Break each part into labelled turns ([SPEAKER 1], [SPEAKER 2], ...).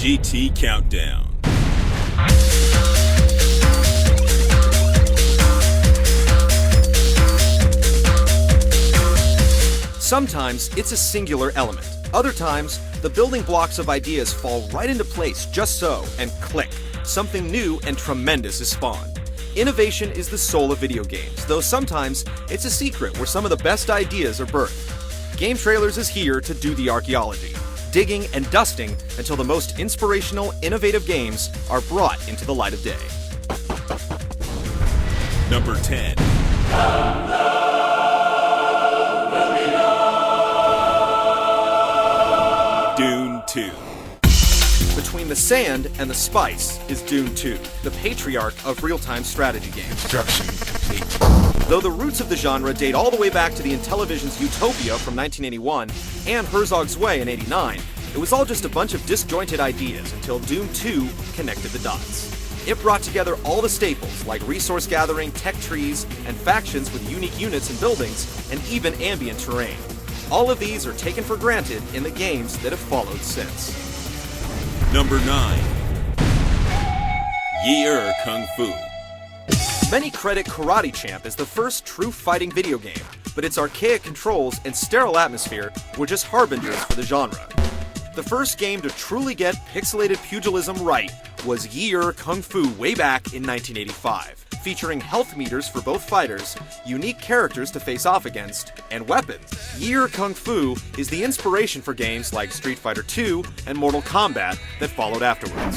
[SPEAKER 1] GT Countdown.
[SPEAKER 2] Sometimes it's a singular element. Other times, the building blocks of ideas fall right into place just so, and click. Something new and tremendous is spawned. Innovation is the soul of video games, though sometimes it's a secret where some of the best ideas are birthed. GameTrailers is here to do the archaeology, digging and dusting until the most inspirational, innovative games are brought into the light of day.
[SPEAKER 1] Number 10. Dune 2.
[SPEAKER 2] Between the sand and the spice is Dune 2, the patriarch of real-time strategy games.
[SPEAKER 3] Construction complete.
[SPEAKER 2] Though the roots of the genre date all the way back to the Intellivision's Utopia from 1981 and Herzog's Way in '89, it was all just a bunch of disjointed ideas until Dune 2 connected the dots. It brought together all the staples like resource gathering, tech trees, and factions with unique units and buildings, and even ambient terrain. All of these are taken for granted in the games that have followed since.
[SPEAKER 1] Number 9. Ye Kung Fu.
[SPEAKER 2] Many credit Karate Champ as the first true fighting video game, but its archaic controls and sterile atmosphere were just harbingers for the genre. The first game to truly get pixelated pugilism right was Ye Kung Fu way back in 1985, featuring health meters for both fighters, unique characters to face off against, and weapons. Ye Kung Fu is the inspiration for games like Street Fighter II and Mortal Kombat that followed afterwards.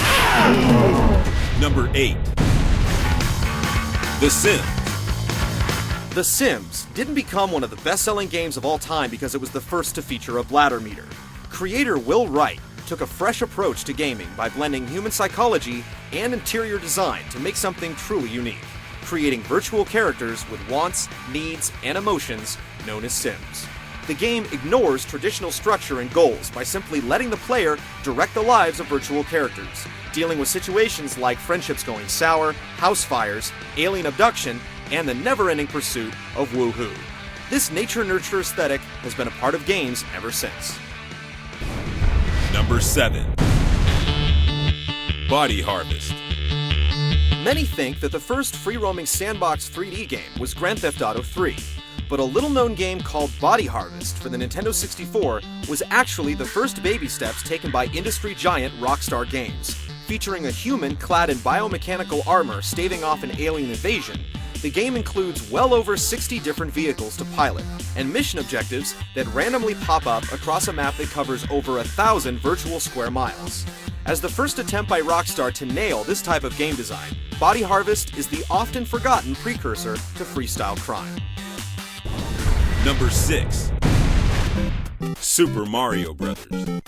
[SPEAKER 1] Number 8. The Sims.
[SPEAKER 2] The Sims didn't become one of the best-selling games of all time because it was the first to feature a bladder meter. Creator Will Wright took a fresh approach to gaming by blending human psychology and interior design to make something truly unique, creating virtual characters with wants, needs, and emotions known as Sims. The game ignores traditional structure and goals by simply letting the player direct the lives of virtual characters, dealing with situations like friendships going sour, house fires, alien abduction, and the never-ending pursuit of woohoo. This nature-nurture aesthetic has been a part of games ever since.
[SPEAKER 1] Number 7. Body Harvest.
[SPEAKER 2] Many think that the first free-roaming sandbox 3D game was Grand Theft Auto 3, but a little-known game called Body Harvest for the Nintendo 64 was actually the first baby steps taken by industry giant Rockstar Games. Featuring a human clad in biomechanical armor staving off an alien invasion, the game includes well over 60 different vehicles to pilot, and mission objectives that randomly pop up across a map that covers over 1,000 virtual square miles. As the first attempt by Rockstar to nail this type of game design, Body Harvest is the often forgotten precursor to freestyle crime.
[SPEAKER 1] Number 6. Super Mario Brothers.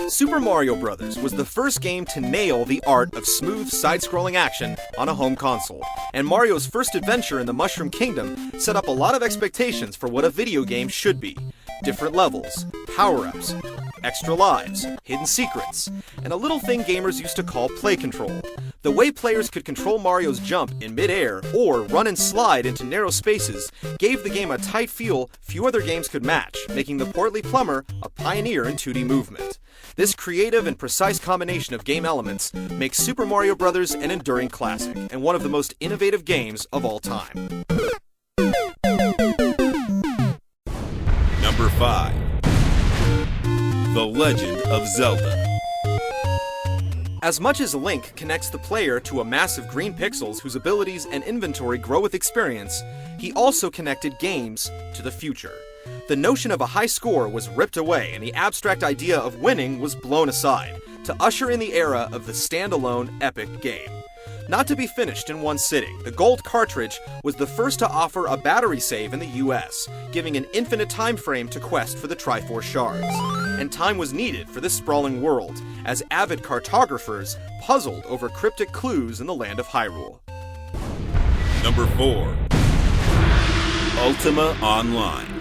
[SPEAKER 2] Super Mario Bros. Was the first game to nail the art of smooth side-scrolling action on a home console, and Mario's first adventure in the Mushroom Kingdom set up a lot of expectations for what a video game should be. Different levels, power-ups, extra lives, hidden secrets, and a little thing gamers used to call play control. The way players could control Mario's jump in mid-air or run and slide into narrow spaces gave the game a tight feel few other games could match, making the portly plumber a pioneer in 2D movement. This creative and precise combination of game elements makes Super Mario Bros. An enduring classic and one of the most innovative games of all time.
[SPEAKER 1] Number 5. The Legend of Zelda.
[SPEAKER 2] As much as Link connects the player to a mass of green pixels whose abilities and inventory grow with experience, he also connected games to the future. The notion of a high score was ripped away and the abstract idea of winning was blown aside, to usher in the era of the standalone epic game. Not to be finished in one sitting, the gold cartridge was the first to offer a battery save in the US, giving an infinite time frame to quest for the Triforce shards. And time was needed for this sprawling world, as avid cartographers puzzled over cryptic clues in the land of Hyrule.
[SPEAKER 1] Number 4. Ultima Online.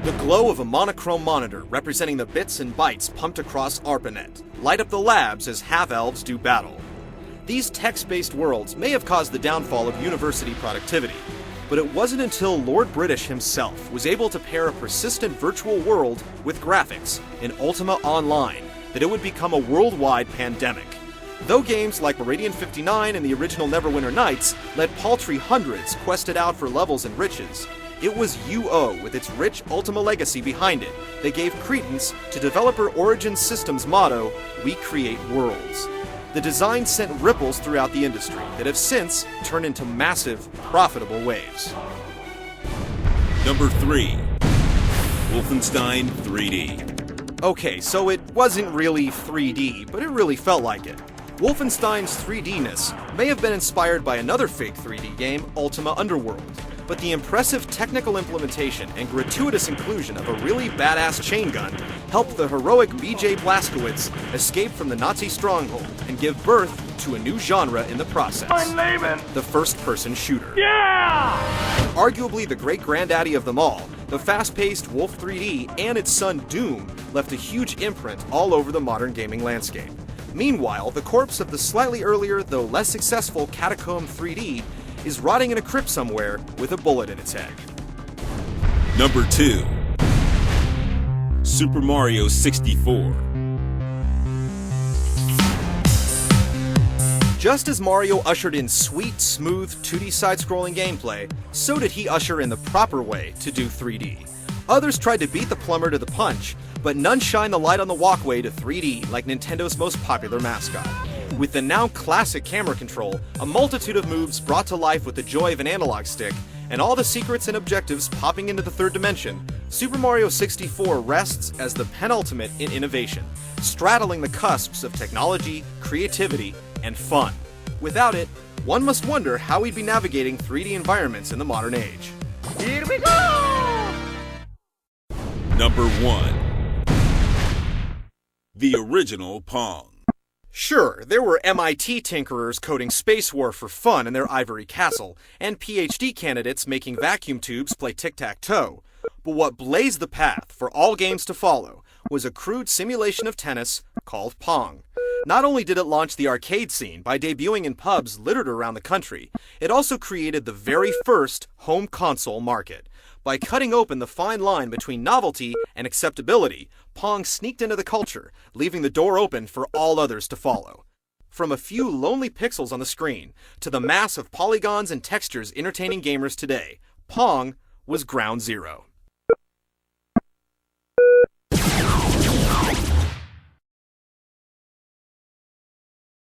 [SPEAKER 2] The glow of a monochrome monitor representing the bits and bytes pumped across ARPANET light up the labs as half-elves do battle. These text-based worlds may have caused the downfall of university productivity, but it wasn't until Lord British himself was able to pair a persistent virtual world with graphics in Ultima Online that it would become a worldwide pandemic. Though games like Meridian 59 and the original Neverwinter Nights let paltry hundreds quest it out for levels and riches, it was UO with its rich Ultima legacy behind it that gave credence to developer Origin Systems' motto, "We create worlds." The design sent ripples throughout the industry that have since turned into massive, profitable waves.
[SPEAKER 1] Number 3. Wolfenstein 3D.
[SPEAKER 2] Okay, so it wasn't really 3D, but it really felt like it. Wolfenstein's 3D-ness may have been inspired by another fake 3D game, Ultima Underworld, but the impressive technical implementation and gratuitous inclusion of a really badass chain gun helped the heroic BJ Blazkowicz escape from the Nazi stronghold and give birth to a new genre in the process. The first-person shooter.
[SPEAKER 3] Yeah!
[SPEAKER 2] Arguably the great granddaddy of them all, the fast-paced Wolf 3D and its son Doom left a huge imprint all over the modern gaming landscape. Meanwhile, the corpse of the slightly earlier, though less successful Catacomb 3D is rotting in a crypt somewhere with a bullet in its head.
[SPEAKER 1] Number 2. Super Mario 64.
[SPEAKER 2] Just as Mario ushered in sweet, smooth 2D side-scrolling gameplay, so did he usher in the proper way to do 3D. Others tried to beat the plumber to the punch, but none shine the light on the walkway to 3D like Nintendo's most popular mascot. With the now classic camera control, a multitude of moves brought to life with the joy of an analog stick, and all the secrets and objectives popping into the third dimension, Super Mario 64 rests as the penultimate in innovation, straddling the cusps of technology, creativity, and fun. Without it, one must wonder how we'd be navigating 3D environments in the modern age.
[SPEAKER 3] Here we go!
[SPEAKER 1] Number 1. The original Pong.
[SPEAKER 2] Sure, there were MIT tinkerers coding Space War for fun in their ivory castle, and PhD candidates making vacuum tubes play tic-tac-toe. But what blazed the path for all games to follow was a crude simulation of tennis called Pong. Not only did it launch the arcade scene by debuting in pubs littered around the country, it also created the very first home console market. By cutting open the fine line between novelty and acceptability, Pong sneaked into the culture, leaving the door open for all others to follow. From a few lonely pixels on the screen, to the mass of polygons and textures entertaining gamers today, Pong was ground zero.